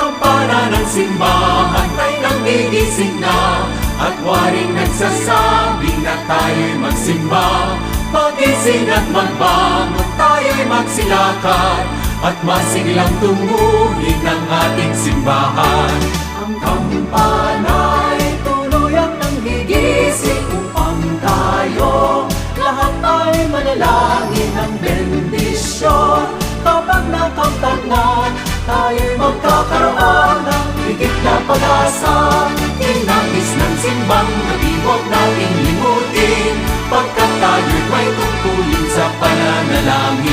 kampana ng simbahan ay nangigising na, at waring nagsasabi na tayo'y magsimba. Magising at magbangon, tayo'y magsilakad, at masiglang tunguhin ang ating simbahan. Ang kampana'y tuluyang nanggigising upang tayo lahat ay manalangin ng bendisyon. Kapag nakamtan na, tayo'y magkakaroon ng higit na pag-asa. Inangis ng simbang gabi, huwag nating limutin, pagkat tayo'y may tungkulin sa pananalangin.